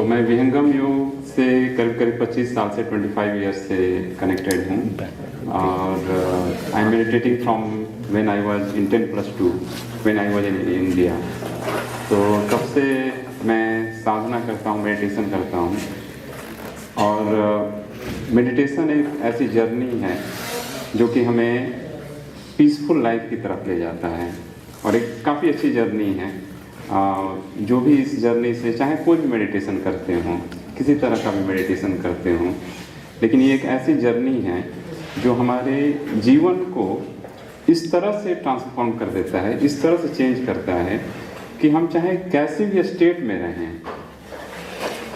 मैं विहंगम योग से करीब 25 साल से 25 ईयर्स से कनेक्टेड हूँ और I am meditating from when I was in 10+2 when I was in India. तो तब से मैं साधना करता हूँ, मेडिटेशन करता हूँ और मेडिटेशन एक ऐसी जर्नी है जो कि हमें पीसफुल लाइफ की तरफ ले जाता है और एक काफ़ी अच्छी जर्नी है। जो भी इस जर्नी से चाहे कोई भी मेडिटेशन करते हों, किसी तरह का भी मेडिटेशन करते हों, लेकिन ये एक ऐसी जर्नी है जो हमारे जीवन को इस तरह से ट्रांसफॉर्म कर देता है, इस तरह से चेंज करता है कि हम चाहे कैसे भी स्टेट में रहें,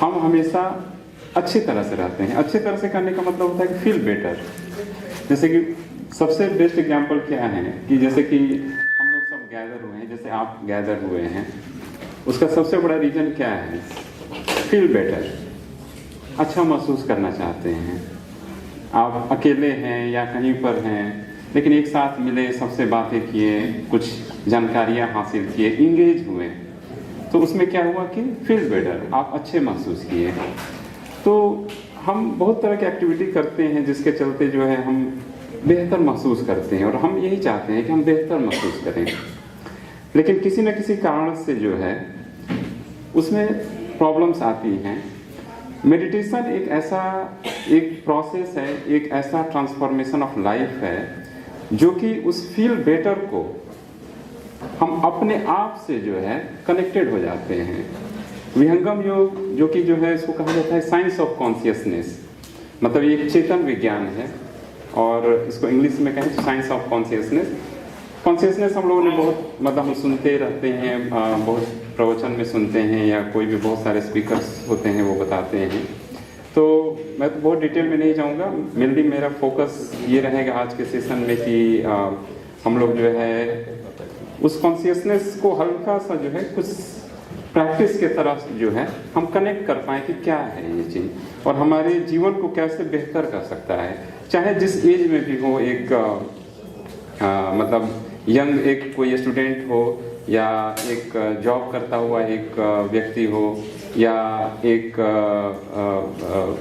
हम हमेशा अच्छी तरह से रहते हैं। अच्छी तरह से करने का मतलब होता है कि फील बेटर। जैसे कि सबसे बेस्ट एग्जांपल क्या है कि जैसे कि हम लोग सब गैदर हुए हैं, जैसे आप गैदर हुए हैं, उसका सबसे बड़ा रीज़न क्या है? फील बेटर, अच्छा महसूस करना चाहते हैं। आप अकेले हैं या कहीं पर हैं, लेकिन एक साथ मिले, सबसे बातें किए, कुछ जानकारियाँ हासिल किए, इंगेज हुए, तो उसमें क्या हुआ कि फील बेटर, आप अच्छे महसूस किए। तो हम बहुत तरह की एक्टिविटी करते हैं जिसके चलते जो है हम बेहतर महसूस करते हैं और हम यही चाहते हैं कि हम बेहतर महसूस करें, लेकिन किसी न किसी कारण से जो है उसमें प्रॉब्लम्स आती हैं। मेडिटेशन एक प्रोसेस है, एक ऐसा ट्रांसफॉर्मेशन ऑफ लाइफ है जो कि उस फील बेटर को हम अपने आप से जो है कनेक्टेड हो जाते हैं। विहंगम योग जो है इसको कहा जाता है साइंस ऑफ कॉन्शियसनेस, मतलब ये एक चेतन विज्ञान है और इसको इंग्लिश में कहें तो साइंस ऑफ कॉन्शियसनेस। कॉन्शियसनेस हम लोगों ने बहुत मतलब हम सुनते रहते हैं, बहुत प्रवचन में सुनते हैं या कोई भी बहुत सारे स्पीकर्स होते हैं वो बताते हैं। तो मैं तो बहुत डिटेल में नहीं जाऊंगा, मेनली मेरा फोकस ये रहेगा आज के सेशन में कि हम लोग जो है उस कॉन्शियसनेस को हल्का सा जो है कुछ प्रैक्टिस के तरफ जो है हम कनेक्ट कर पाएँ कि क्या है ये चीज़ और हमारे जीवन को कैसे बेहतर कर सकता है। चाहे जिस एज में भी हो, एक मतलब यंग एक कोई स्टूडेंट हो या एक जॉब करता हुआ एक व्यक्ति हो या एक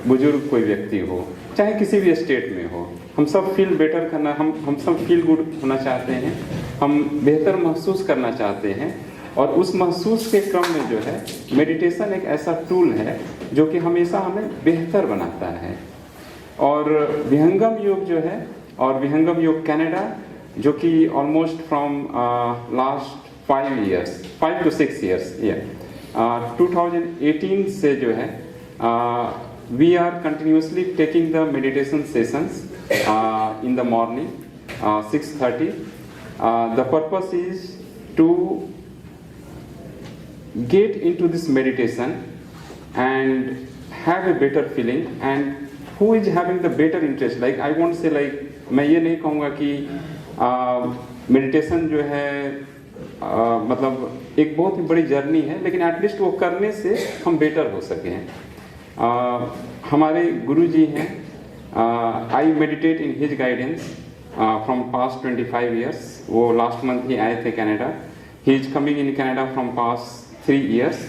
बुजुर्ग कोई व्यक्ति हो, चाहे किसी भी स्टेट में हो, हम सब फील बेटर करना, हम सब फील गुड होना चाहते हैं, हम बेहतर महसूस करना चाहते हैं। और उस महसूस के क्रम में जो है मेडिटेशन एक ऐसा टूल है जो कि हमेशा हमें बेहतर बनाता है। और विहंगम योग जो है, और विहंगम योग कनाडा जो कि almost from last 5 to 6 years 2018 से जो है we are continuously taking the meditation sessions in the morning 6:30. The purpose is to get into this meditation and have a better feeling, and who is having the better interest, like I won't say like, मैं ये नहीं कहूँगा कि meditation जो है मतलब एक बहुत ही बड़ी जर्नी है, लेकिन एटलीस्ट वो करने से हम बेटर हो सकें। हमारे गुरु जी हैं, I meditate in his guidance from past 25 years. वो लास्ट मंथ ही आए थे Canada. He is coming in Canada from past 3 years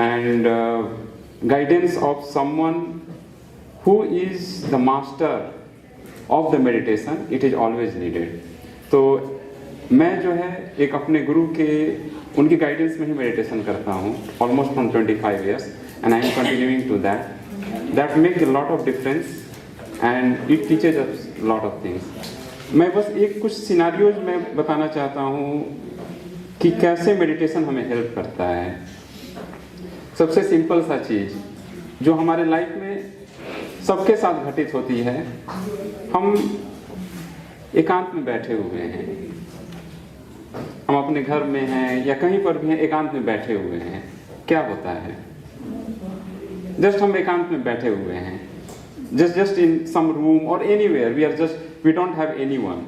and guidance of someone who is the master of the meditation, it is always needed. तो मैं जो है एक अपने गुरु के उनकी गाइडेंस में ही मेडिटेशन करता हूँ almost from 25 years and I am continuing to that makes a lot of difference and it teaches us a lot of things. मैं बस एक कुछ सिनारियोज में बताना चाहता हूँ कि कैसे मेडिटेशन हमें हेल्प करता है। सबसे सिंपल सा चीज़ जो हमारे लाइफ में सबके साथ घटित होती है, हम एकांत में बैठे हुए हैं, हम अपने घर में हैं या कहीं पर भी हैं, एकांत में बैठे हुए हैं, क्या होता है? जस्ट हम एकांत में बैठे हुए हैं, just in some room or anywhere, we don't have anyone,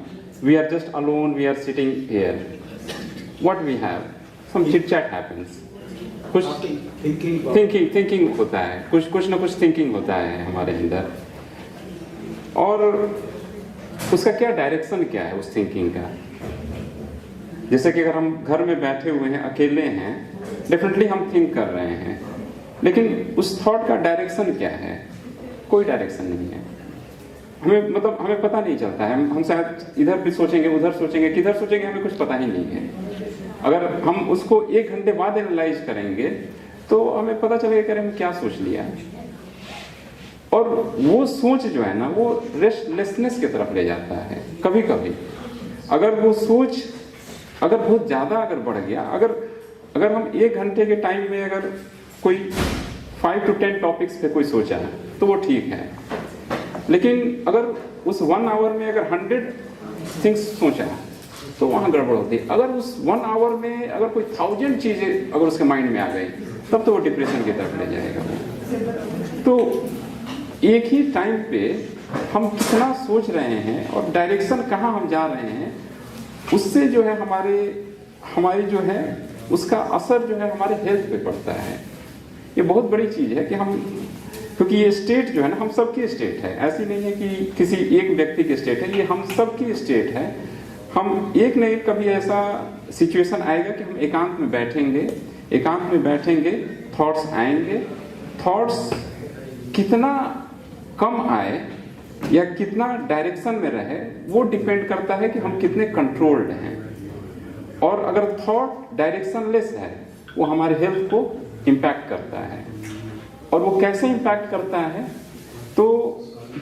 we are just alone, we are sitting here. What we have? Some chit chat happens, कुछ thinking होता है, कुछ ना कुछ thinking होता है हमारे अंदर, और उसका क्या डायरेक्शन क्या है उस थिंकिंग का। जैसे कि अगर हम घर में बैठे हुए हैं, अकेले हैं, डेफिनेटली हम थिंक कर रहे हैं, लेकिन उस थॉट का डायरेक्शन क्या है? कोई डायरेक्शन नहीं है। हमें पता नहीं चलता है। हम शायद इधर भी सोचेंगे, उधर सोचेंगे, किधर सोचेंगे, हमें कुछ पता ही नहीं है। अगर हम उसको 1 घंटे बाद एनालाइज करेंगे तो हमें पता चलेगा कि हम क्या सोच लिया। और वो सोच जो है ना, वो रेस्टलेसनेस की तरफ ले जाता है। कभी कभी अगर वो सोच अगर बहुत ज्यादा अगर बढ़ गया, अगर हम 1 घंटे के टाइम में अगर कोई 5 to 10 टॉपिक्स पे कोई सोचा तो वो ठीक है, लेकिन अगर उस 1 आवर में अगर 100 थिंग्स सोचा तो वहां गड़बड़ होती है। अगर उस 1 आवर में अगर कोई 1000 चीजें अगर उसके माइंड में आ गई तब तो वो डिप्रेशन की तरफ ले जाएगा। तो एक ही टाइम पे हम कितना सोच रहे हैं और डायरेक्शन कहाँ हम जा रहे हैं, उससे जो है हमारी जो है उसका असर जो है हमारे हेल्थ पे पड़ता है। ये बहुत बड़ी चीज है कि हम, क्योंकि ये स्टेट जो है ना, हम सबकी स्टेट है, ऐसी नहीं है कि किसी एक व्यक्ति की स्टेट है, ये हम सबकी स्टेट है। हम एक न एक कभी ऐसा सिचुएशन आएगा कि हम एकांत में बैठेंगे, थॉट्स आएंगे। थॉट्स कितना कम आए या कितना डायरेक्शन में रहे वो डिपेंड करता है कि हम कितने कंट्रोल्ड हैं। और अगर थॉट डायरेक्शनलेस है वो हमारे हेल्थ को इम्पैक्ट करता है। और वो कैसे इम्पैक्ट करता है? तो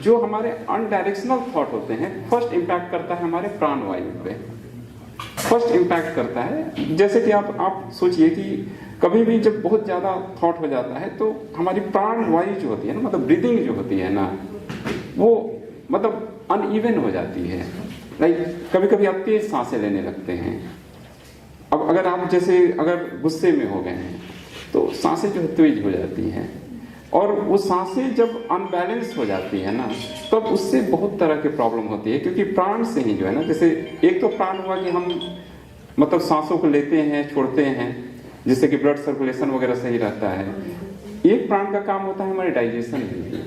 जो हमारे अनडायरेक्शनल थॉट होते हैं, फर्स्ट इम्पैक्ट करता है हमारे प्राणवायु पे, फर्स्ट इम्पैक्ट करता है। जैसे कि आप सोचिए कि कभी भी जब बहुत ज्यादा थॉट हो जाता है तो हमारी प्राणवायु जो होती है ना, मतलब ब्रीदिंग जो होती है ना, वो मतलब अनइवन हो जाती है। लाइक कभी कभी आप तेज सांसें लेने लगते हैं। अब अगर आप जैसे अगर गुस्से में हो गए हैं तो सांसें जो है तेज हो जाती हैं, और वो सांसें जब अनबैलेंस हो जाती है ना, तब उससे बहुत तरह की प्रॉब्लम होती है। क्योंकि प्राण से ही जो है ना, जैसे एक तो प्राण हुआ कि हम मतलब सांसों को लेते हैं, छोड़ते हैं, जिससे कि ब्लड सर्कुलेशन वगैरह सही रहता है। एक प्राण का काम होता है हमारे डाइजेशन भी।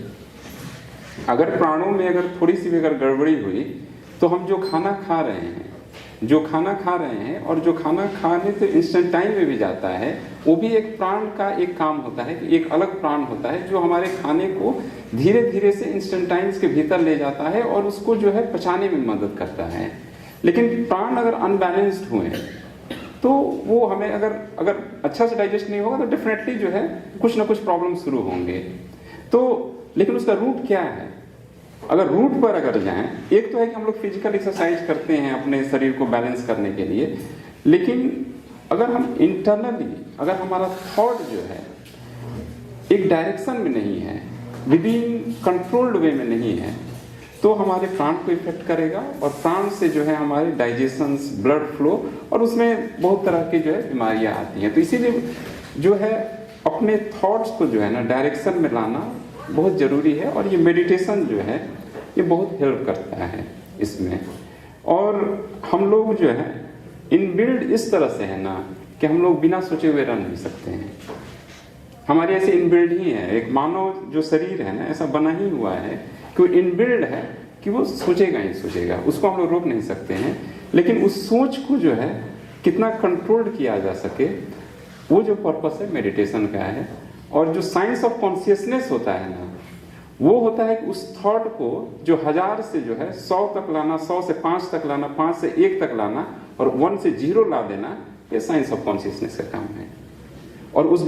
अगर प्राणों में अगर थोड़ी सी भी अगर गड़बड़ी हुई तो हम जो खाना खा रहे हैं और जो खाना खाने से इंस्टेंट टाइम में भी जाता है, वो भी एक प्राण का एक काम होता है कि एक अलग प्राण होता है जो हमारे खाने को धीरे धीरे से इंस्टेंट टाइम्स के भीतर ले जाता है और उसको जो है पचाने में मदद करता है। लेकिन प्राण अगर अनबैलेंस्ड हुए तो वो हमें अगर अच्छा से डाइजेस्ट नहीं होगा तो डेफिनेटली जो है कुछ ना कुछ प्रॉब्लम शुरू होंगे। तो लेकिन उसका रूट क्या है? अगर रूट पर अगर जाएं, एक तो है कि हम लोग फिजिकल एक्सरसाइज करते हैं अपने शरीर को बैलेंस करने के लिए, लेकिन अगर हम इंटरनली अगर हमारा थॉट जो है एक डायरेक्शन में नहीं है, विद इन कंट्रोल्ड वे में नहीं है, तो हमारे प्राण को इफेक्ट करेगा। और प्राण से जो है हमारे डाइजेशन, ब्लड फ्लो, और उसमें बहुत तरह की जो है बीमारियां आती हैं। तो इसीलिए जो है अपने थॉट्स को जो है ना डायरेक्शन में लाना बहुत जरूरी है। और ये मेडिटेशन जो है ये बहुत हेल्प करता है इसमें। और हम लोग जो है इनबिल्ड इस तरह से है ना कि हम लोग बिना सोचे हुए रह नहीं सकते हैं। हमारे ऐसे इनबिल्ड ही है, एक मानव जो शरीर है ना ऐसा बना ही हुआ है कि वो इनबिल्ड है कि वो सोचेगा ही सोचेगा, उसको हम लोग रोक नहीं सकते हैं। लेकिन उस सोच को जो है कितना कंट्रोल्ड किया जा सके, वो जो पर्पस है मेडिटेशन का है। और जो साइंस ऑफ कॉन्शियसनेस होता है ना, वो होता है कि उस थॉट को जो 1000 से जो है 100 तक लाना, 100 से 5 तक लाना, 5 से 1 तक लाना, और 1 से 0 ला देना, ये साइंस ऑफ कॉन्शियसनेस का काम है। और उस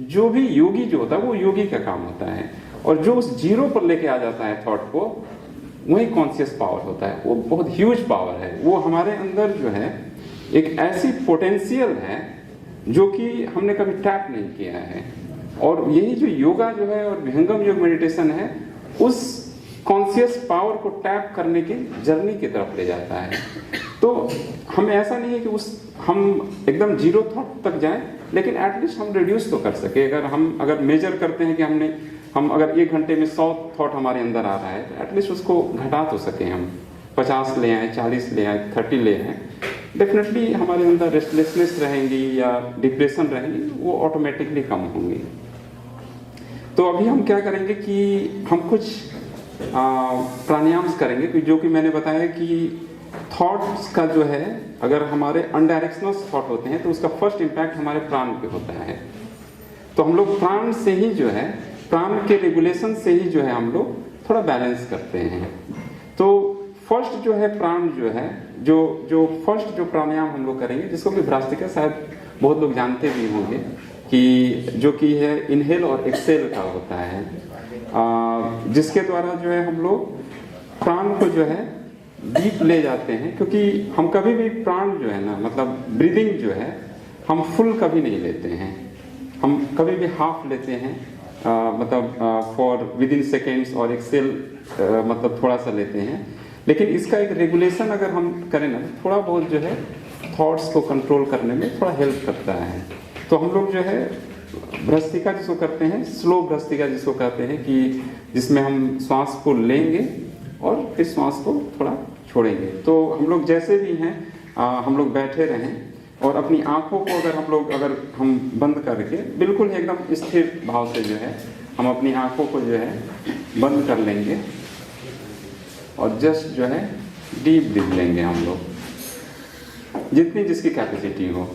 जो भी योगी जो होता है वो योगी का काम होता है। और जो उस 0 पर लेके आ जाता है थॉट को, वही कॉन्शियस पावर होता है। वो बहुत ह्यूज पावर है। वो हमारे अंदर जो है एक ऐसी पोटेंशियल है जो कि हमने कभी टैप नहीं किया है। और यही जो योगा जो है और विहंगम योग मेडिटेशन है, उस कॉन्शियस पावर को टैप करने की जर्नी की तरफ ले जाता है। तो हमें ऐसा नहीं है कि हम एकदम 0 थॉट तक जाएं, लेकिन एटलीस्ट हम रिड्यूस तो कर सके। अगर मेजर करते हैं कि हम अगर 1 घंटे में 100 थॉट हमारे अंदर आ रहा है, तो एटलीस्ट उसको घटा तो सके। हम 50 ले आए, 40 ले आए, 30 ले आए, डेफिनेटली हमारे अंदर रेस्टलेसनेस रहेंगी या डिप्रेशन रहेंगी, वो ऑटोमेटिकली कम होंगी। तो अभी हम क्या करेंगे कि हम कुछ प्राणायाम करेंगे, जो कि मैंने बताया कि थॉट्स का जो है अगर हमारे अनडायरेक्शनल थॉट होते हैं तो उसका फर्स्ट इम्पैक्ट हमारे प्राण पे होता है। तो हम लोग प्राण से ही जो है, प्राण के रेगुलेशन से ही जो है हम लोग थोड़ा बैलेंस करते हैं। तो फर्स्ट जो है प्राण जो है, जो फर्स्ट जो प्राणायाम हम लोग करेंगे, जिसको कि भ्रास्तिका शायद बहुत लोग जानते भी होंगे, कि जो कि है इनहेल और एक्सेल का होता है, जिसके द्वारा जो है हम लोग प्राण को जो है डीप ले जाते हैं। क्योंकि हम कभी भी प्राण जो है ना, मतलब ब्रीदिंग जो है, हम फुल कभी नहीं लेते हैं, हम कभी भी हाफ लेते हैं, मतलब फॉर विद इन सेकेंड्स, और एक्सेल मतलब थोड़ा सा लेते हैं। लेकिन इसका एक रेगुलेशन अगर हम करें ना, थोड़ा बहुत जो है थॉट्स को कंट्रोल करने में थोड़ा हेल्प करता है। तो हम लोग जो है भ्रस्तिका जिसको करते हैं, स्लो भ्रस्तिका जिसको कहते हैं, कि जिसमें हम श्वास को लेंगे और फिर श्वास को थोड़ा छोड़ेंगे। तो हम लोग जैसे भी हैं, हम लोग बैठे रहें और अपनी आंखों को अगर हम बंद करके बिल्कुल एकदम स्थिर भाव से जो है हम अपनी आंखों को जो है बंद कर लेंगे और जस्ट जो है डीप ब्रीथ लेंगे हम लोग, जितनी जिसकी कैपेसिटी हो।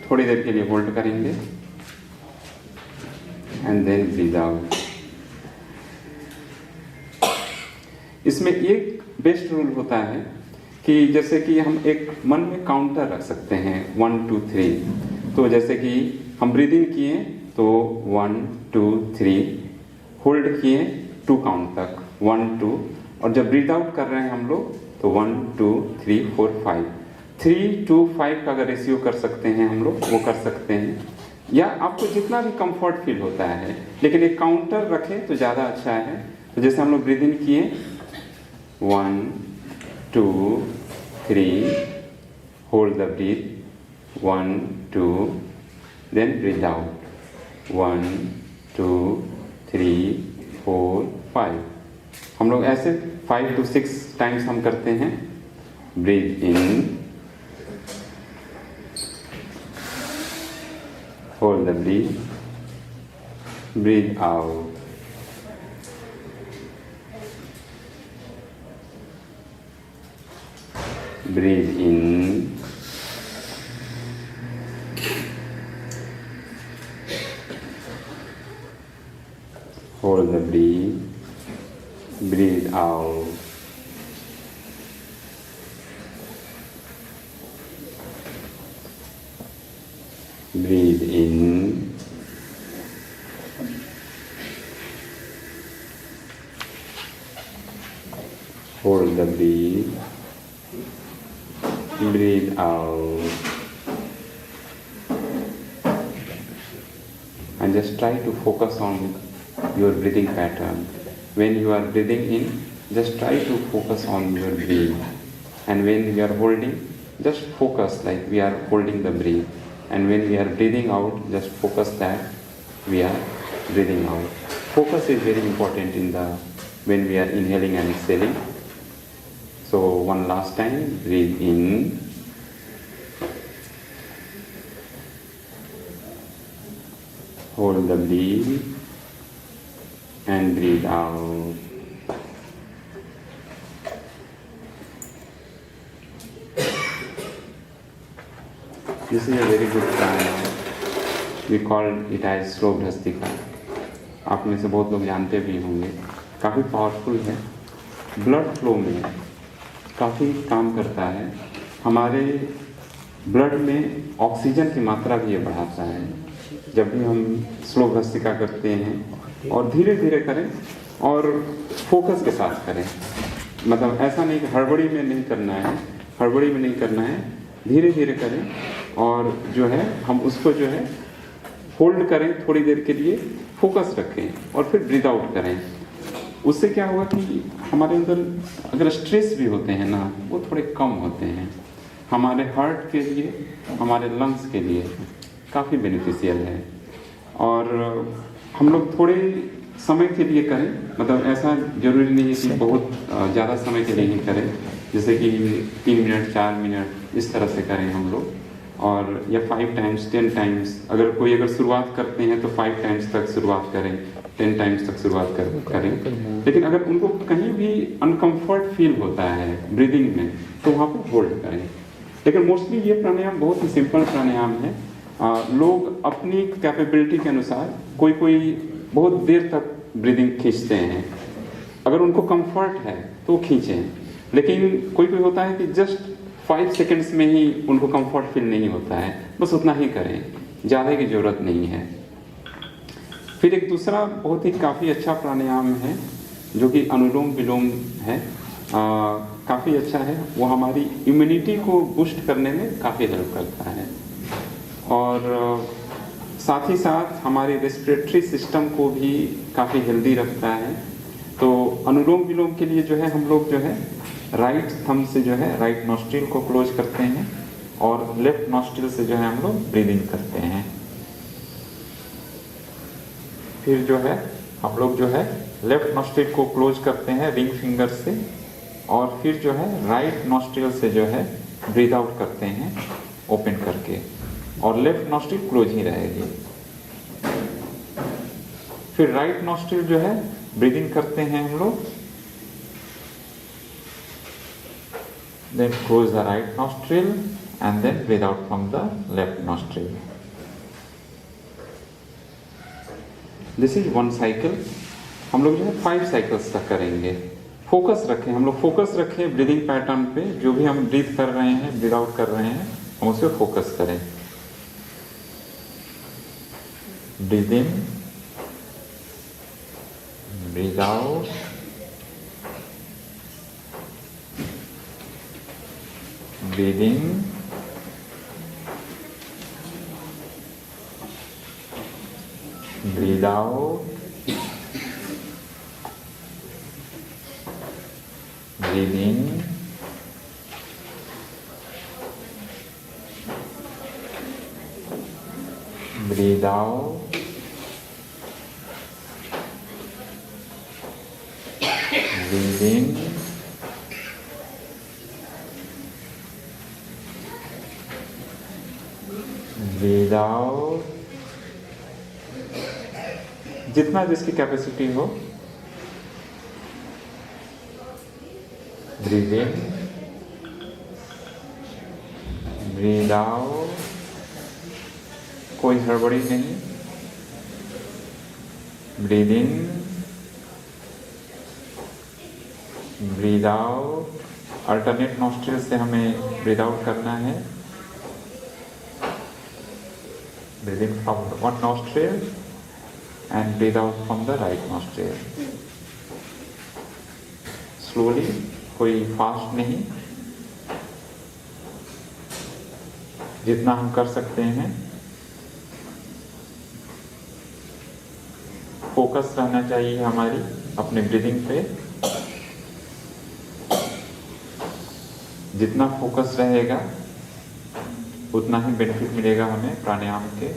थोड़ी देर के लिए होल्ड करेंगे एंड देन ब्रीथ आउट। इसमें एक बेस्ट रूल होता है कि जैसे कि हम एक मन में काउंटर रख सकते हैं 1 2 3। तो जैसे कि हम ब्रीदिंग किए तो 1 2 3, होल्ड किए 2 काउंट तक 1 2, और जब ब्रीद आउट कर रहे हैं हम लोग तो 1 2 3 4 5, 3 2 5 का अगर रेशियो कर सकते हैं हम लोग, वो कर सकते हैं, या आपको जितना भी कंफर्ट फील होता है। लेकिन एक काउंटर रखें तो ज़्यादा अच्छा है। तो जैसे हम लोग ब्रीदिंग किए 1 2 3, hold the breath 1 2, then breathe out 1 2 3 4 5। हम लोग ऐसे 5 to 6 टाइम्स हम करते हैं। Breathe in, hold the breath, breathe out, breathe in, hold the breath, breathe out, breathe in, hold the breath, breathe out, and just try to focus on your breathing pattern. When you are breathing in, just try to focus on your breath, and when you are holding, just focus like we are holding the breath, and when we are breathing out, just focus that we are breathing out. Focus is very important when we are inhaling and exhaling. So one last time, breathe in, hold the breath, and breathe out. This is a very good pranayama. We call it as slow bhrastika. आप में से बहुत लोग जानते भी होंगे, काफ़ी powerful है, ब्लड फ्लो में काफ़ी काम करता है। हमारे ब्लड में ऑक्सीजन की मात्रा भी ये बढ़ाता है। जब भी हम स्लो भ्रस्तिका करते हैं और धीरे धीरे करें और फोकस के साथ करें, मतलब ऐसा नहीं कि हड़बड़ी में नहीं करना है, हड़बड़ी में नहीं करना है, धीरे धीरे करें और जो है हम उसको जो है होल्ड करें थोड़ी देर के लिए, फोकस रखें और फिर ब्रीथ आउट करें। उससे क्या होगा कि हमारे अंदर अगर स्ट्रेस भी होते हैं ना, वो थोड़े कम होते हैं। हमारे हार्ट के लिए, हमारे लंग्स के लिए काफ़ी बेनिफिशियल है। और हम लोग थोड़े समय के लिए करें, मतलब ऐसा ज़रूरी नहीं है कि बहुत ज़्यादा समय के लिए ही करें, जैसे कि 3 मिनट 4 मिनट इस तरह से करें हम लोग, और या 5 टाइम्स 10 टाइम्स। अगर शुरुआत करते हैं तो 5 टाइम्स तक शुरुआत करें, 10 टाइम्स तक शुरुआत करें। लेकिन अगर उनको कहीं भी अनकंफर्ट फील होता है ब्रीदिंग में, तो वहाँ पर होल्ड करें। लेकिन मोस्टली ये प्राणायाम बहुत ही सिंपल प्राणायाम है। लोग अपनी कैपेबिलिटी के अनुसार कोई बहुत देर तक ब्रीदिंग खींचते हैं। अगर उनको कंफर्ट है तो खींचें, लेकिन कोई होता है कि जस्ट 5 सेकंड्स में ही उनको कंफर्ट फील नहीं होता है, बस उतना ही करें, ज़्यादा की ज़रूरत नहीं है। फिर एक दूसरा बहुत ही काफ़ी अच्छा प्राणायाम है जो कि अनुलोम विलोम है, काफ़ी अच्छा है। वो हमारी इम्यूनिटी को बूस्ट करने में काफ़ी हेल्प करता है और साथ ही साथ हमारे रेस्पिरेटरी सिस्टम को भी काफ़ी हेल्दी रखता है। तो अनुलोम विलोम के लिए जो है हम लोग जो है राइट थंब से जो है राइट नॉस्ट्रिल को क्लोज करते हैं और लेफ्ट नॉस्ट्रिल से जो है हम लोग ब्रीदिंग करते हैं। फिर जो है हम लोग जो है लेफ्ट नॉस्ट्रिल को क्लोज करते हैं रिंग फिंगर से और फिर जो है राइट नॉस्ट्रिल से जो है ब्रीद आउट करते हैं ओपन करके, और लेफ्ट नॉस्ट्रिल क्लोज ही रहेगी। फिर राइट नॉस्ट्रिल जो है ब्रीदिंग करते हैं हम लोग, then close the right nostril and then breathe out from the left nostril. This is one cycle. हम लोग जो है 5 साइकिल्स तक करेंगे। फोकस रखें, हम लोग फोकस रखें ब्रीदिंग पैटर्न पे, जो भी हम ब्रीथ कर रहे हैं, ब्रीद आउट कर रहे हैं, हम उस पर फोकस करें। Breathe in, breathe out, breathe in, breathe out, breathe in, breathe out, breathe in, breathe out. जितना जिसकी कैपेसिटी हो, ब्रीद इन, ब्रीद आउट, कोई हड़बड़ी नहीं। Breathe in, breathe out, alternate nostril से हमें ब्रीद आउट करना है। Breathe in from one nostril and breathe out from the right nostril. Slowly, कोई फास्ट नहीं, जितना हम कर सकते हैं। फोकस रहना चाहिए हमारी अपने ब्रीदिंग पे। जितना फोकस रहेगा उतना ही बेनिफिट मिलेगा हमें प्राणायाम के।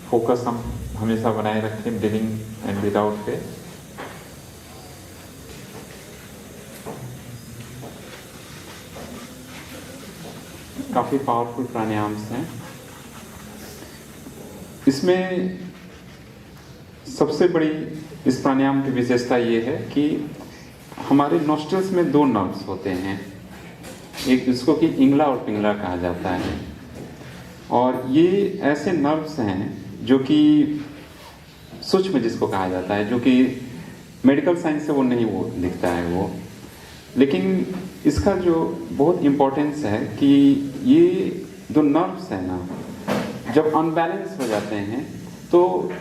फोकस हम हमेशा बनाए रखें ब्रीदिंग एंड ब्रीद आउट पे। काफी पावरफुल प्राणायाम्स हैं। इसमें सबसे बड़ी इस प्राणायाम की विशेषता ये है कि हमारे नॉस्ट्रिल्स में 2 नर्व्स होते हैं, एक जिसको कि इंगला और पिंगला कहा जाता है, और ये ऐसे नर्व्स हैं जो कि सूक्ष्म जिसको कहा जाता है, जो कि मेडिकल साइंस से वो नहीं वो दिखता है वो, लेकिन इसका जो बहुत इम्पोर्टेंस है कि ये जो नर्व्स है ना, जब अनबैलेंस हो जाते हैं तो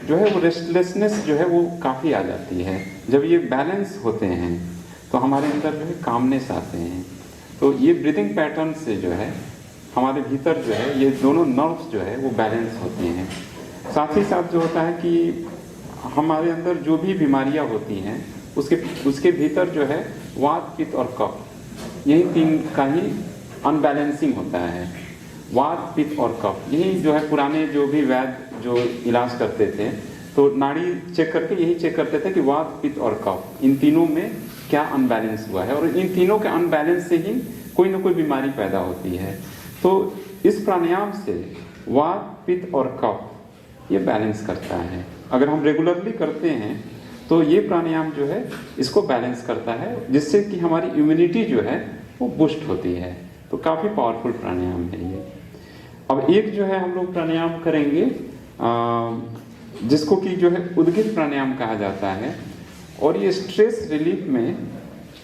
जो है वो रेस्टलेसनेस जो है वो काफ़ी आ जाती है। जब ये बैलेंस होते हैं तो हमारे अंदर जो है कामनेस आते हैं। तो ये ब्रीदिंग पैटर्न से जो है हमारे भीतर जो है ये दोनों नर्व्स जो है वो बैलेंस होती हैं। साथ ही साथ जो होता है कि हमारे अंदर जो भी बीमारियां होती हैं उसके भीतर जो है वात, पित्त और कफ, यही 3 का ही अनबैलेंसिंग होता है। वात, पित्त और कफ, यही जो है पुराने जो भी वैद्य जो इलाज करते थे तो नाड़ी चेक करके यही चेक करते थे कि वात, पित्त और कफ, इन तीनों में क्या अनबैलेंस हुआ है, और इन तीनों के अनबैलेंस से ही कोई ना कोई बीमारी पैदा होती है। तो इस प्राणायाम से वात, पित्त और कफ ये बैलेंस करता है। अगर हम रेगुलरली करते हैं तो ये प्राणायाम जो है इसको बैलेंस करता है, जिससे कि हमारी इम्यूनिटी जो है वो बूस्ट होती है। तो काफ़ी पावरफुल प्राणायाम है ये। अब एक जो है हम लोग प्राणायाम करेंगे जिसको कि जो है उद्गित प्राणायाम कहा जाता है, और ये स्ट्रेस रिलीफ में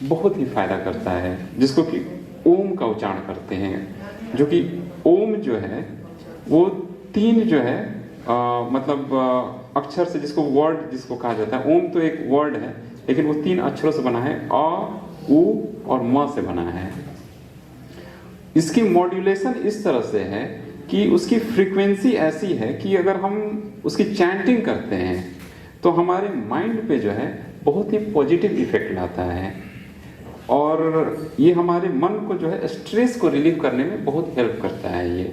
बहुत ही फायदा करता है, जिसको कि ओम का उच्चारण करते हैं। जो कि ओम जो है वो 3 जो है अक्षर से, जिसको वर्ड जिसको कहा जाता है। ओम तो एक वर्ड है, लेकिन वो 3 अक्षरों से बना है, अ, उ और म से बना है। इसकी मॉड्यूलेशन इस तरह से है कि उसकी फ्रीक्वेंसी ऐसी है कि अगर हम उसकी चैंटिंग करते हैं तो हमारे माइंड पे जो है बहुत ही पॉजिटिव इफेक्ट लाता है, और ये हमारे मन को जो है स्ट्रेस को रिलीव करने में बहुत हेल्प करता है ये।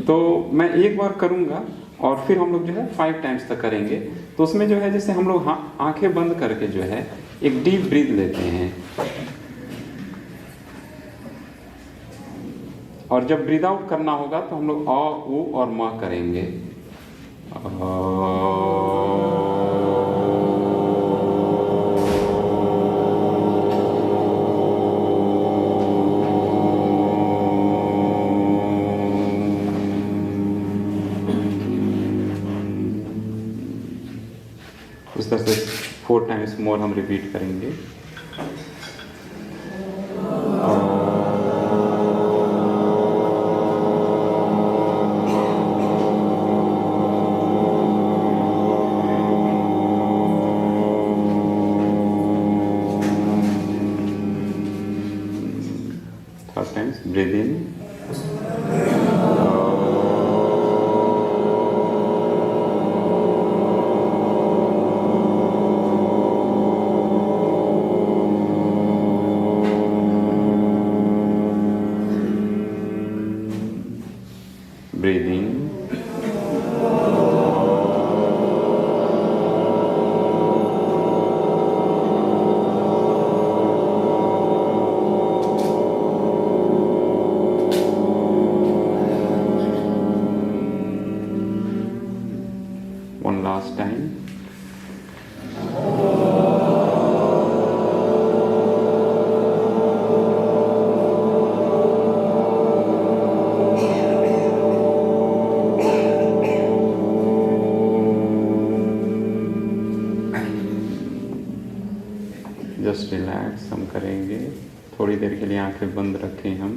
तो मैं एक बार करूँगा और फिर हम लोग जो है 5 टाइम्स तक करेंगे। तो उसमें जो है जैसे हम लोग आंखें बंद करके जो है एक डीप ब्रीथ लेते हैं, और जब ब्रीथ आउट करना होगा तो हम लोग अ, उ और म करेंगे। इस तरह से 4 टाइम्स मोर हम रिपीट करेंगे। First times, breathe in. Breathe in. One last time. Just relax हम करेंगे। थोड़ी देर के लिए आंखें बंद रखें हम।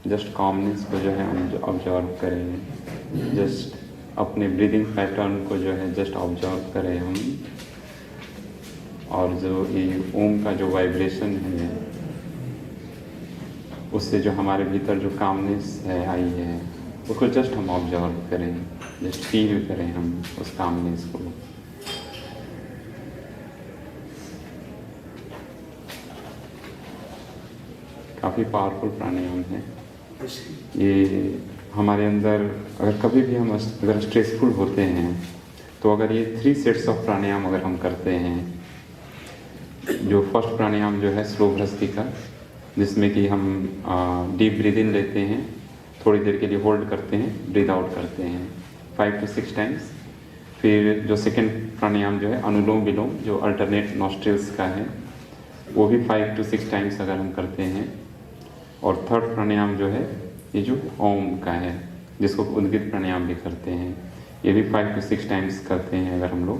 जस्ट कॉमनेस को जो है हम ऑब्जर्व करें। जस्ट अपने ब्रीदिंग पैटर्न को जो है जस्ट ऑब्जर्व करें हम। और जो ये ओम का जो वाइब्रेशन है, उससे जो हमारे भीतर जो कामनेस है आई है, उसको जस्ट हम ऑब्जर्व करें, जस्ट फील करें हम उस कामनेस को। काफ़ी पावरफुल प्राणायाम है ये। हमारे अंदर अगर कभी भी हम अगर स्ट्रेसफुल होते हैं तो अगर ये 3 सेट्स ऑफ प्राणायाम अगर हम करते हैं, जो फर्स्ट प्राणायाम जो है स्लो भ्रस्तिका, जिसमें कि हम डीप ब्रीथ इन लेते हैं, थोड़ी देर के लिए होल्ड करते हैं, ब्रीथ आउट करते हैं 5 to 6 टाइम्स। फिर जो सेकेंड प्राणायाम जो है अनुलोम विलोम, जो अल्टरनेट नॉस्ट्रिल्स का है, वो भी 5 to 6 टाइम्स अगर हम करते हैं। और थर्ड प्राणायाम जो है ये जो ओम का है, जिसको उद्गित प्राणायाम भी करते हैं, ये भी 5 to 6 टाइम्स करते हैं अगर हम लोग।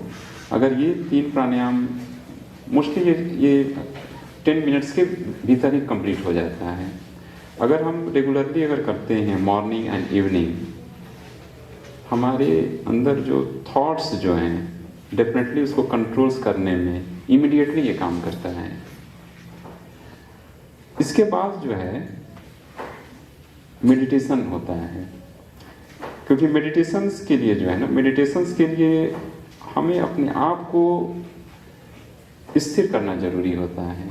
अगर ये 3 प्राणायाम मोस्टली ये 10 मिनट्स के भीतर ही कंप्लीट हो जाता है। अगर हम रेगुलरली अगर करते हैं मॉर्निंग एंड इवनिंग, हमारे अंदर जो थॉट्स जो हैं डेफिनेटली उसको कंट्रोल्स करने में इमीडिएटली ये काम करता है। इसके बाद जो है मेडिटेशन होता है, क्योंकि मेडिटेशंस के लिए जो है ना, मेडिटेशंस के लिए हमें अपने आप को स्थिर करना जरूरी होता है।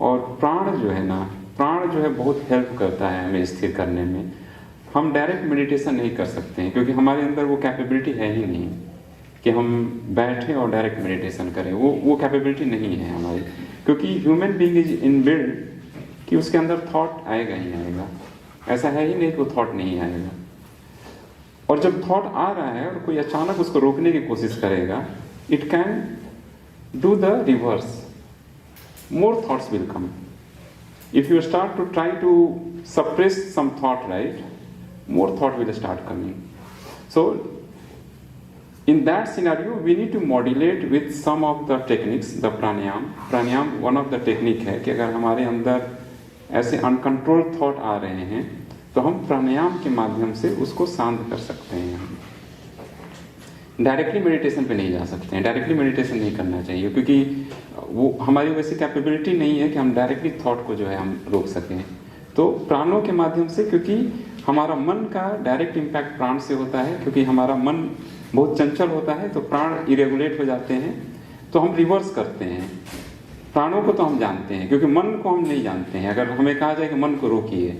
और प्राण जो है ना, प्राण जो है बहुत हेल्प करता है हमें स्थिर करने में। हम डायरेक्ट मेडिटेशन नहीं कर सकते हैं, क्योंकि हमारे अंदर वो कैपेबिलिटी है ही नहीं कि हम बैठे और डायरेक्ट मेडिटेशन करें। वो कैपेबिलिटी नहीं है हमारी, क्योंकि ह्यूमन बीइंग इज इनबिल्ट कि उसके अंदर थॉट आएगा ही आएगा। ऐसा है ही नहीं कि वो थॉट नहीं आएगा। और जब थॉट आ रहा है और कोई अचानक उसको रोकने की कोशिश करेगा, it can do the reverse, more thoughts will come. If you start to try to suppress some thought, right, more thought will start coming. So in that scenario, we need to modulate with some of the techniques, the pranayam one of the technique है कि अगर हमारे अंदर ऐसे uncontrolled thought आ रहे हैं तो हम प्राणायाम के माध्यम से उसको शांत कर सकते हैं. हम डायरेक्टली मेडिटेशन पे नहीं जा सकते हैं, डायरेक्टली मेडिटेशन नहीं करना चाहिए, क्योंकि वो हमारी वैसी कैपेबिलिटी नहीं है कि हम डायरेक्टली थॉट को जो है हम रोक सकें. तो प्राणों के माध्यम से, क्योंकि हमारा मन का डायरेक्ट इम्पैक्ट प्राण से होता है, क्योंकि हमारा मन बहुत चंचल होता है तो प्राण इरेगुलेट हो जाते हैं, तो हम रिवर्स करते हैं. प्राणों को तो हम जानते हैं, क्योंकि मन को हम नहीं जानते हैं. अगर हमें कहा जाए कि मन को रोकिए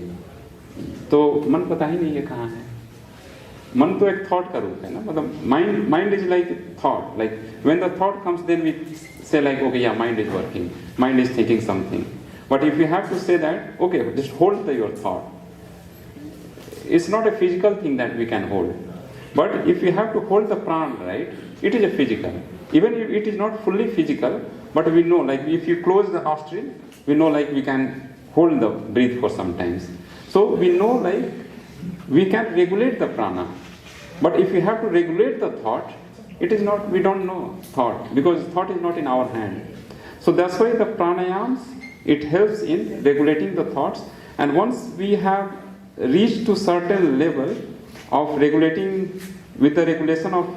तो मन पता ही नहीं है कहाँ है. मन तो एक थॉट का रूप है ना, मतलब mind is like thought. Like when the thought comes then we say like okay या mind is working, mind is thinking something. But if you have to say that okay just hold your thought, it's not a physical thing that we can hold. But if you have to hold the prana, right, it is a physical. Even if it is not fully physical, but we know, like if you close the nostril, we know like we can hold the breath for some times. So we know like we can regulate the prana. But if you have to regulate the thought, it is not, we don't know thought, because thought is not in our hand. So that's why the pranayams, it helps in regulating the thoughts. And once we have reached to certain level of regulating with the regulation of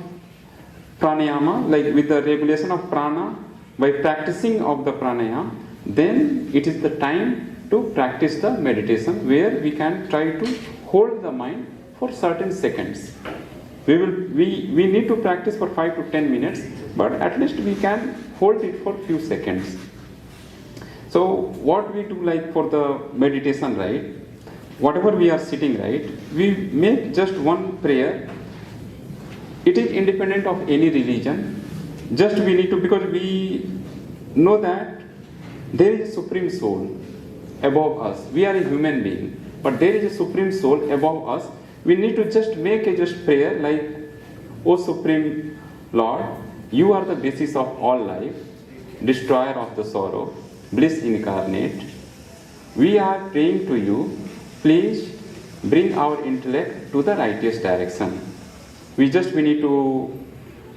pranayama, like with the regulation of prana, by practicing of the pranayama, then it is the time to practice the meditation, where we can try to hold the mind for certain seconds. We need to practice for 5 to 10 minutes, but at least we can hold it for few seconds. So what we do, like for the meditation, right, whatever we are sitting, right, we make just one prayer. It is independent of any religion. Just we need to, because we know that there is a supreme soul above us. We are a human being, but there is a supreme soul above us. We need to just make a just prayer like, O Supreme Lord, you are the basis of all life, destroyer of the sorrow, bliss incarnate. We are praying to you. Please bring our intellect to the righteous direction. We need to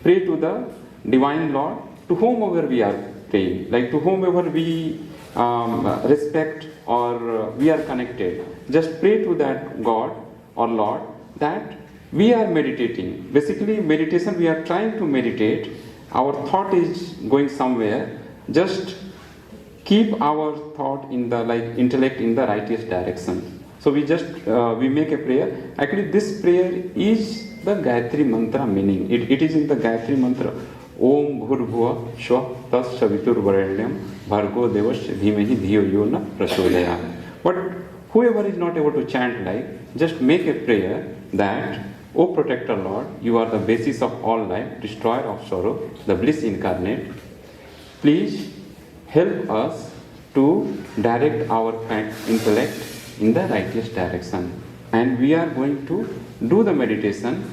pray to the Divine Lord, to whomever we are praying, like to whomever we respect or we are connected. Just pray to that God or Lord that we are meditating. Basically, meditation, we are trying to meditate. Our thought is going somewhere. Just keep our thought in the intellect in the righteous direction. So we make a prayer. Actually, this prayer is the Gayatri Mantra meaning. It is in the Gayatri Mantra. Om Bhurbhuva Shvah Tas Saviturvarenyam Bhargo Devasya Dhimahi Dhiyo Yo Na Prachodayat. But whoever is not able to chant just make a prayer that, O Protector Lord, you are the basis of all life, destroyer of sorrow, the bliss incarnate. Please help us to direct our intellect in the righteous direction. And we are going to do the meditation,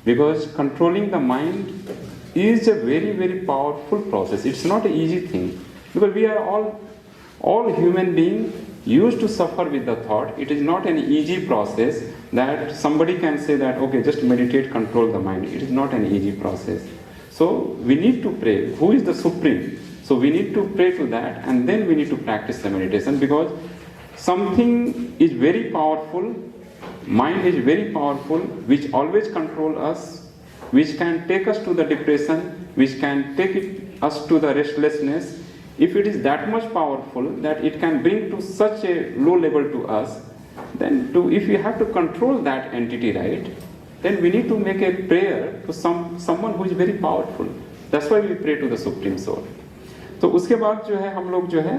because controlling the mind is a very, very powerful process. It's not an easy thing, because we are all human beings used to suffer with the thought. It is not an easy process that somebody can say that, okay, just meditate, control the mind. It is not an easy process. So we need to pray. Who is the Supreme? So we need to pray to that, and then we need to practice the meditation, because something is very powerful, mind is very powerful, which always control us, which can take us to the depression, which can take us to the restlessness. If it is that much powerful that it can bring to such a low level to us, then if we have to control that entity, right, then we need to make a prayer to someone who is very powerful. That's why we pray to the Supreme Soul. तो उसके बाद जो है हम लोग जो है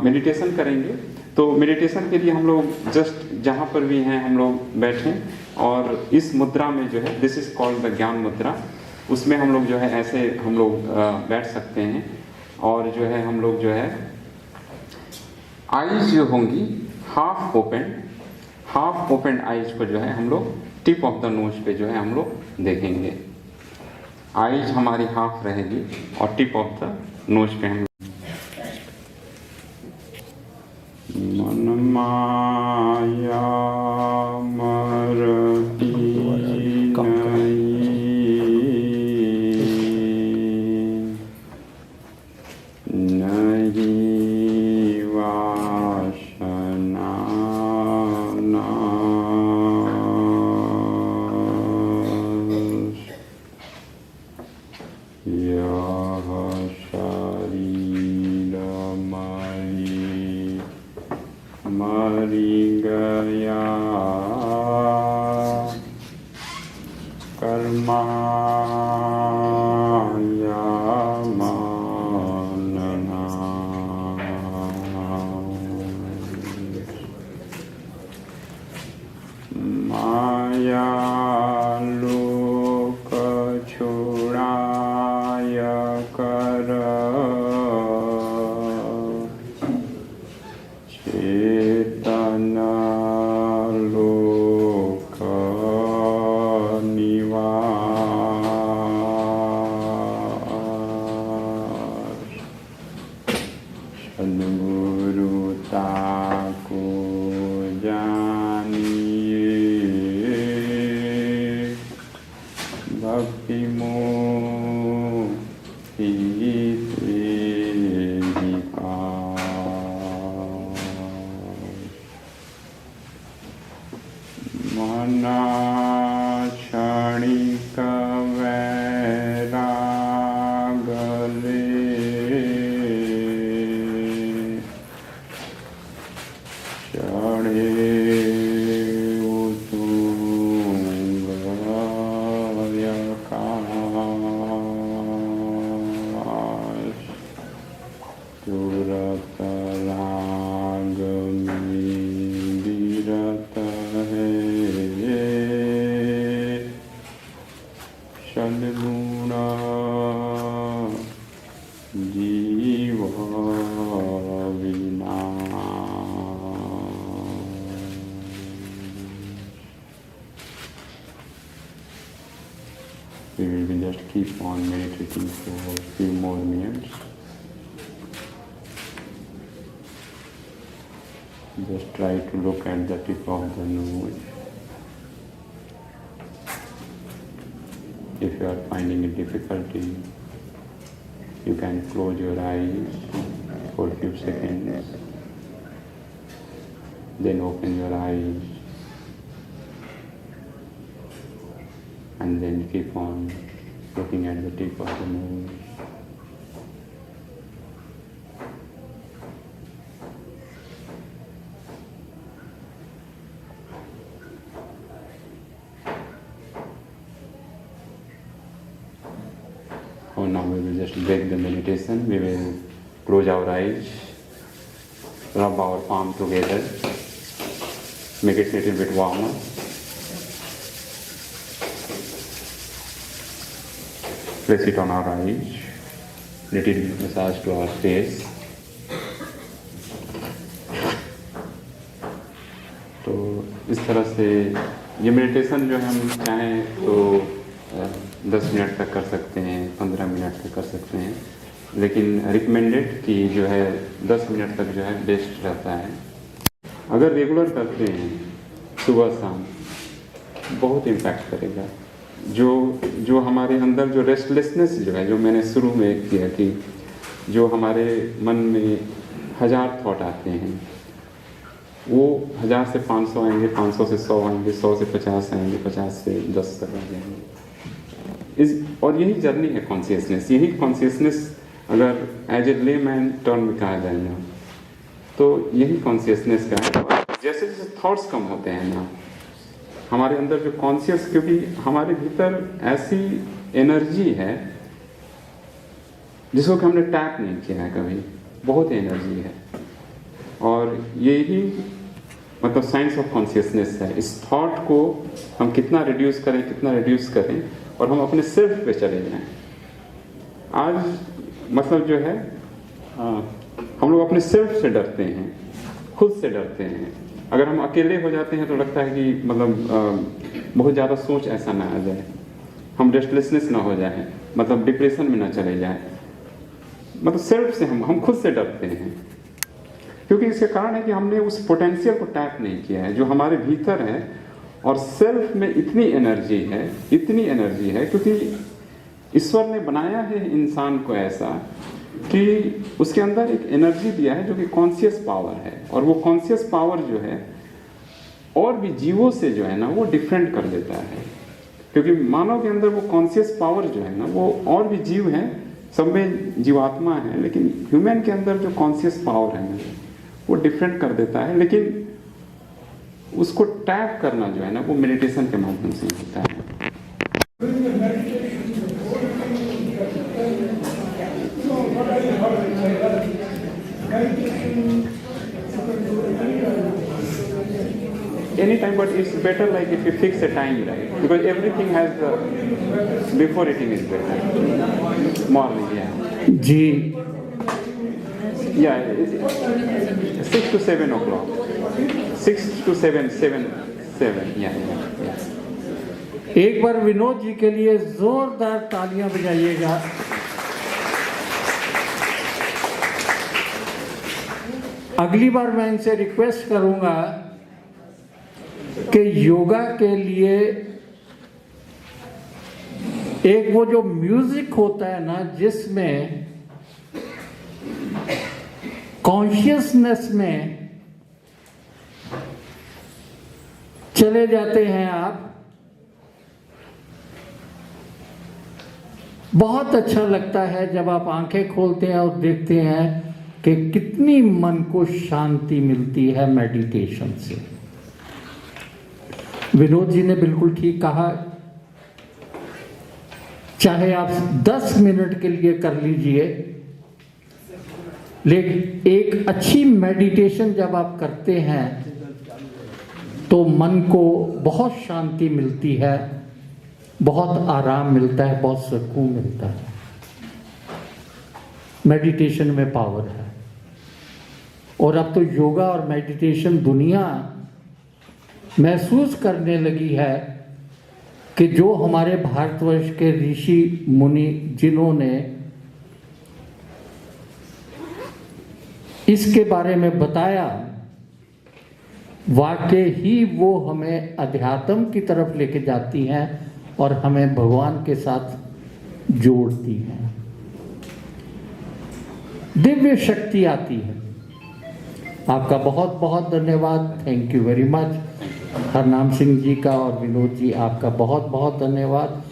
meditation करेंगे. तो मेडिटेशन के लिए हम लोग जस्ट जहाँ पर भी हैं हम लोग बैठें, और इस मुद्रा में जो है, दिस इज कॉल्ड द ज्ञान मुद्रा, उसमें हम लोग जो है ऐसे हम लोग बैठ सकते हैं. और जो है हम लोग जो है आईज जो होंगी हाफ ओपन आईज को जो है हम लोग टिप ऑफ द नोज पे जो है हम लोग देखेंगे. आईज हमारी हाफ रहेगी और टिप ऑफ द नोज पे हम मन माया मरती नहीं वासना यह शरीर मरी गया कर्माया मानना माया लोक छोड़ाय कर चेतना लोक निवास सद्गुरुता को जानिए भक्ति मोहि तेहि पास मना क्षणिक वैराग ले चढ़े उत्तुंग आकाश तुरत राग में विरत है सद्गुण जीव We will just keep on meditating for a few more minutes. Just try to look at the tip of the nose. If you are finding it difficulty, you can close your eyes for a few seconds, then open your eyes, and then keep on looking at the tip of the nose. Oh, now we will just break the meditation. We will close our eyes, rub our palm together, make it a little bit warmer. Place it on our eyes, little massage to our face. तो इस तरह से ये meditation जो है हम चाहें तो 10 मिनट तक कर सकते हैं, 15 मिनट तक कर सकते हैं, लेकिन रिकमेंडेड कि जो है 10 मिनट तक जो है बेस्ट रहता है। अगर रेगुलर करते हैं सुबह शाम बहुत इम्पैक्ट करेगा। जो हमारे अंदर जो रेस्टलेसनेस जो है, जो मैंने शुरू में किया कि जो हमारे मन में 1000 थॉट आते हैं, वो 1000 से 500 आएंगे, 500 से 100 आएंगे, 100 से 50 आएंगे, 50 से 10 तक आ जाएंगे। और यही जर्नी है कॉन्शियसनेस। यही कॉन्शियसनेस अगर एज ए लेमैन टर्म में कहा जाए ना, तो यही कॉन्शियसनेस का है। जैसे जैसे थॉट्स कम होते हैं ना, हमारे अंदर जो कॉन्शियस, क्योंकि हमारे भीतर ऐसी एनर्जी है जिसको कि हमने टैप नहीं किया है कभी, बहुत एनर्जी है। और यही मतलब साइंस ऑफ कॉन्शियसनेस है। इस थॉट को हम कितना रिड्यूस करें और हम अपने सेल्फ पे चले जाएं। आज मतलब जो है हम लोग अपने सेल्फ से डरते हैं, खुद से डरते हैं। अगर हम अकेले हो जाते हैं तो लगता है कि मतलब बहुत ज़्यादा सोच ऐसा ना आ जाए, हम रेस्टलेसनेस ना हो जाए। मतलब डिप्रेशन में ना चले जाए। मतलब सेल्फ से हम खुद से डरते हैं, क्योंकि इसके कारण है कि हमने उस पोटेंशियल को टैप नहीं किया है जो हमारे भीतर है। और सेल्फ में इतनी एनर्जी है, इतनी एनर्जी है, क्योंकि ईश्वर ने बनाया है इंसान को ऐसा कि उसके अंदर एक एनर्जी दिया है जो कि कॉन्शियस पावर है। और वो कॉन्शियस पावर जो है और भी जीवों से जो है ना वो डिफरेंट कर देता है, क्योंकि मानव के अंदर वो कॉन्शियस पावर जो है ना वो, और भी जीव हैं, सब में जीवात्मा है, लेकिन ह्यूमन के अंदर जो कॉन्शियस पावर है ना वो डिफरेंट कर देता है। लेकिन उसको टैप करना जो है ना वो मेडिटेशन के माध्यम से होता है। Any time, but it's better like if you fix a time, right? Because everything has the before eating is better. Morning, yeah. Ji, Yeah, 6 to 7 o'clock. 6 to 7, 7, yeah. एक बार विनोद जी के लिए जोरदार तालियां बजाइएगा। अगली बार मैं इनसे रिक्वेस्ट करूंगा कि योगा के लिए एक वो जो म्यूजिक होता है ना जिसमें कॉन्शियसनेस में चले जाते हैं आप, बहुत अच्छा लगता है जब आप आंखें खोलते हैं और देखते हैं कि कितनी मन को शांति मिलती है मेडिटेशन से। विनोद जी ने बिल्कुल ठीक कहा, चाहे आप 10 मिनट के लिए कर लीजिए, लेकिन एक अच्छी मेडिटेशन जब आप करते हैं तो मन को बहुत शांति मिलती है, बहुत आराम मिलता है, बहुत सुकून मिलता है। मेडिटेशन में पावर है। और अब तो योगा और मेडिटेशन दुनिया महसूस करने लगी है कि जो हमारे भारतवर्ष के ऋषि मुनि जिन्होंने इसके बारे में बताया, वाकई ही वो हमें अध्यात्म की तरफ लेके जाती हैं और हमें भगवान के साथ जोड़ती हैं। दिव्य शक्ति आती है। आपका बहुत बहुत धन्यवाद। Thank you very much. Harnam Singh ji का और विनोद जी आपका बहुत बहुत धन्यवाद।